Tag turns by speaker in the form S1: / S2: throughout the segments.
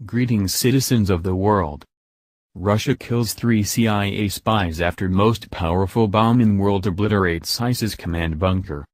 S1: Greetings, citizens of the world. Russia kills 3 CIA spies after most powerful bomb in world obliterates ISIS command bunker.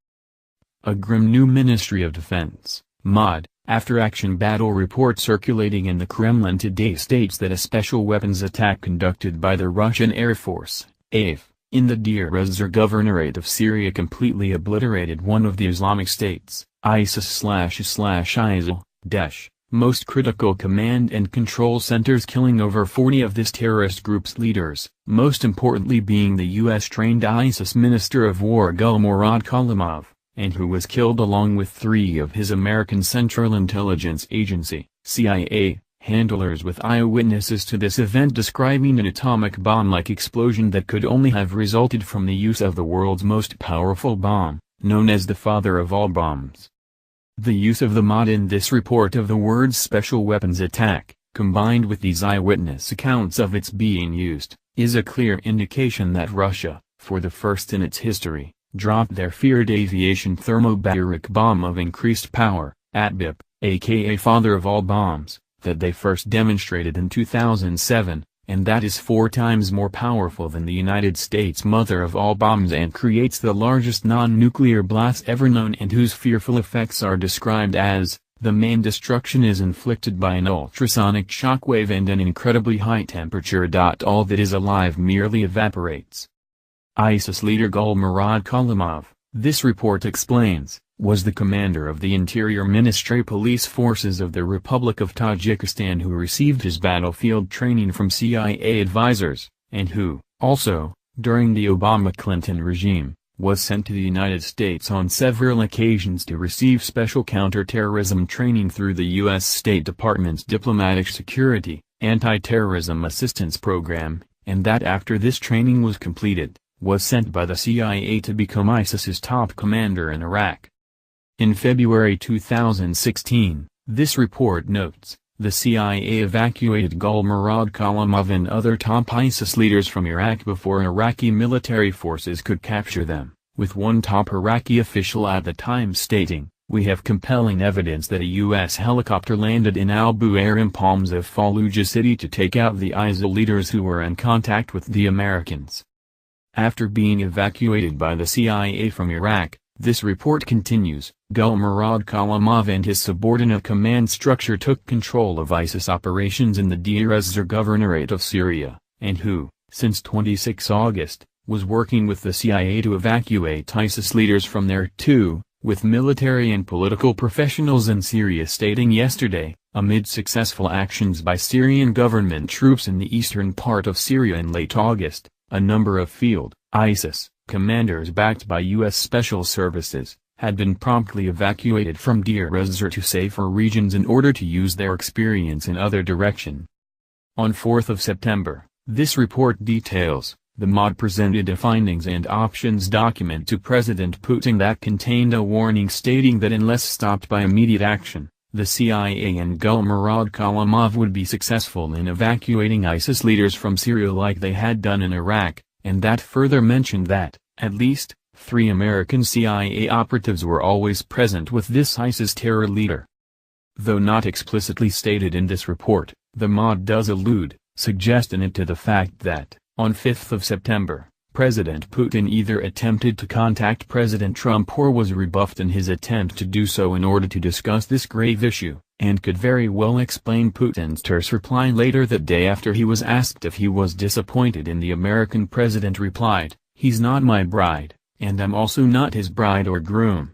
S1: A grim new Ministry of Defense, MOD, after-action battle report circulating in the Kremlin today states that a special weapons attack conducted by the Russian Air Force, AF, in the Deir ez-Zor governorate of Syria completely obliterated one of the Islamic State's, ISIS/ISIL, Daesh, most critical command and control centers, killing over 40 of this terrorist group's leaders, most importantly being the U.S.-trained ISIS Minister of War Gulmurad Khalimov, and who was killed along with 3 of his American Central Intelligence Agency, CIA, handlers, with eyewitnesses to this event describing an atomic bomb-like explosion that could only have resulted from the use of the world's most powerful bomb, known as the father of all bombs. The use of the MOD in this report of the words special weapons attack, combined with these eyewitness accounts of its being used, is a clear indication that Russia, for the first in its history, dropped their feared aviation thermobaric bomb of increased power, ATBIP, aka father of all bombs, that they first demonstrated in 2007, and that is 4 times more powerful than the United States' mother of all bombs and creates the largest non-nuclear blast ever known, and whose fearful effects are described as, the main destruction is inflicted by an ultrasonic shockwave and an incredibly high temperature. All that is alive merely evaporates. ISIS leader Gulmurad Khalimov, this report explains, was the commander of the Interior Ministry Police Forces of the Republic of Tajikistan, who received his battlefield training from CIA advisors, and who, also, during the Obama-Clinton regime, was sent to the United States on several occasions to receive special counterterrorism training through the U.S. State Department's Diplomatic Security, Anti-Terrorism Assistance Program, and that after this training was completed, was sent by the CIA to become ISIS's top commander in Iraq. In February 2016, this report notes, the CIA evacuated Gulmurad Khalimov and other top ISIS leaders from Iraq before Iraqi military forces could capture them, with one top Iraqi official at the time stating, "We have compelling evidence that a U.S. helicopter landed in Al Buarim Palms of Fallujah city to take out the ISIL leaders who were in contact with the Americans." After being evacuated by the CIA from Iraq, this report continues, Gulmurad Khalimov and his subordinate command structure took control of ISIS operations in the Deir ez-Zor governorate of Syria, and who, since 26 August, was working with the CIA to evacuate ISIS leaders from there too, with military and political professionals in Syria stating yesterday, amid successful actions by Syrian government troops in the eastern part of Syria in late August, a number of field ISIS commanders backed by U.S. Special Services, had been promptly evacuated from Deir ez-Zor to safer regions in order to use their experience in other direction. On 4th of September, this report details, the MOD presented a findings and options document to President Putin that contained a warning stating that unless stopped by immediate action, the CIA and Gulmurad Khalimov would be successful in evacuating ISIS leaders from Syria like they had done in Iraq, and that further mentioned that, at least, 3 American CIA operatives were always present with this ISIS terror leader. Though not explicitly stated in this report, the MOD does allude, suggesting it to the fact that, on 5th of September, President Putin either attempted to contact President Trump or was rebuffed in his attempt to do so in order to discuss this grave issue, and could very well explain Putin's terse reply later that day after he was asked if he was disappointed in the American president replied, "He's not my bride, and I'm also not his bride or groom."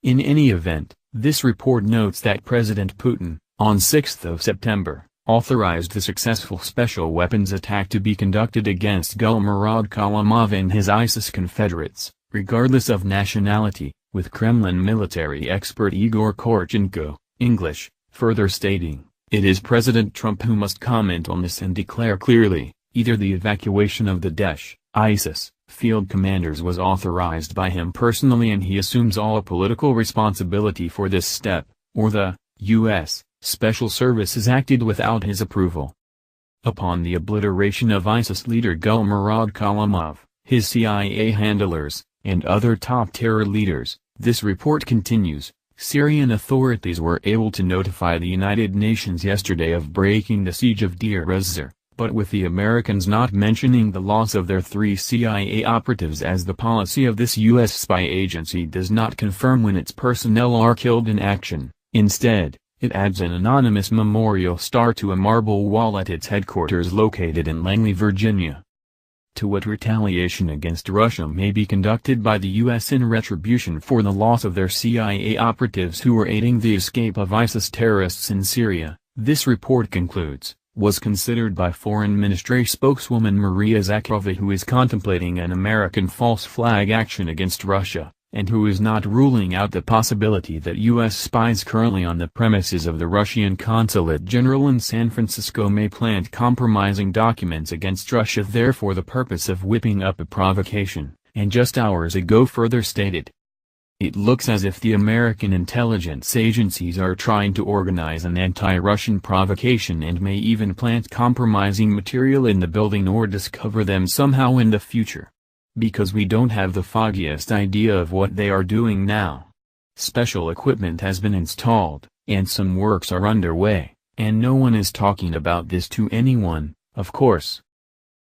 S1: In any event, this report notes that President Putin, on 6th of September, authorized the successful special weapons attack to be conducted against Gulmurad Khalimov and his ISIS confederates, regardless of nationality, with Kremlin military expert Igor Korchenko, English, further stating, "It is President Trump who must comment on this and declare clearly, either the evacuation of the Daesh, ISIS, field commanders was authorized by him personally and he assumes all political responsibility for this step, or the U.S. Special Services acted without his approval." Upon the obliteration of ISIS leader Gulmurad Khalimov, his CIA handlers, and other top terror leaders, this report continues, Syrian authorities were able to notify the United Nations yesterday of breaking the siege of Deir ez-Zor, but with the Americans not mentioning the loss of their 3 CIA operatives, as the policy of this U.S. spy agency does not confirm when its personnel are killed in action. Instead, it adds an anonymous memorial star to a marble wall at its headquarters located in Langley, Virginia. To what retaliation against Russia may be conducted by the U.S. in retribution for the loss of their CIA operatives who were aiding the escape of ISIS terrorists in Syria, this report concludes, was considered by Foreign Ministry spokeswoman Maria Zakharova, who is contemplating an American false flag action against Russia, and who is not ruling out the possibility that U.S. spies currently on the premises of the Russian Consulate General in San Francisco may plant compromising documents against Russia there for the purpose of whipping up a provocation, and just hours ago further stated. It looks as if the American intelligence agencies are trying to organize an anti-Russian provocation and may even plant compromising material in the building or discover them somehow in the future. Because we don't have the foggiest idea of what they are doing now. Special equipment has been installed, and some works are underway, and no one is talking about this to anyone, of course.